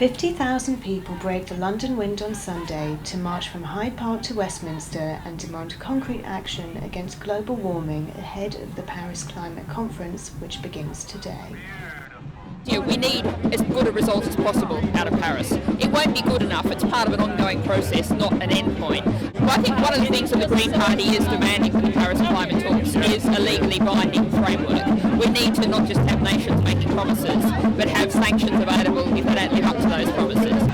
50,000 people braved the London wind on Sunday to march from Hyde Park to Westminster and demand concrete action against global warming ahead of the Paris Climate Conference, which begins today. We need as good a result as possible out of Paris. It won't be good enough. It's part of an ongoing process, not an end point. But I think one of the things that the Green Party is demanding from the Paris climate talks is a legally binding framework. We need to not just have nations making promises, but have sanctions available if they don't live up to those promises.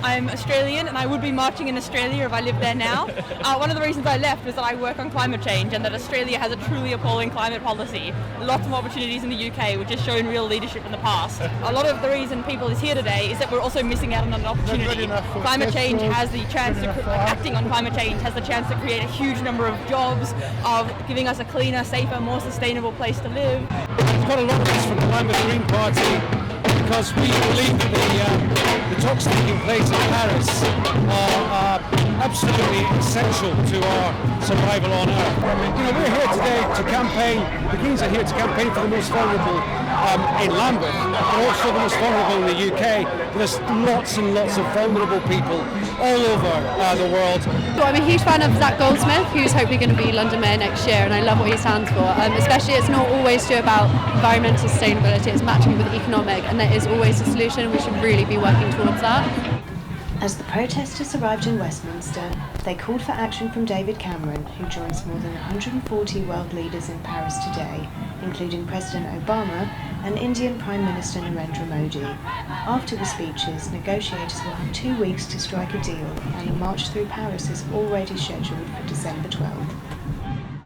I'm Australian and I would be marching in Australia if I lived there now. One of the reasons I left was that I work on climate change and that Australia has a truly appalling climate policy. Lots of opportunities in the UK, which has shown real leadership in the past. A lot of the reason people is here today is that we're also missing out on an opportunity. Climate change has the chance to, acting on climate change has the chance to create a huge number of jobs, of giving us a cleaner, safer, more sustainable place to live. We've got a lot of this from the Lambeth Green Party because we believe that the talks taking place in Paris are absolutely essential to our survival on Earth. We're here today to campaign, the Greens are here to campaign for the most vulnerable in Lambeth, but also the most vulnerable in the UK. There's lots and lots of vulnerable people all over the world. So I'm a huge fan of Zach Goldsmith, who's hopefully going to be London Mayor next year, and I love what he stands for. Especially, it's not always about environmental sustainability, it's matching with economic, and there is always a solution. We should really be working towards that. As the protesters arrived in Westminster, they called for action from David Cameron, who joins more than 140 world leaders in Paris today, including President Obama and Indian Prime Minister Narendra Modi. After the speeches, negotiators will have 2 weeks to strike a deal, and a march through Paris is already scheduled for December 12th.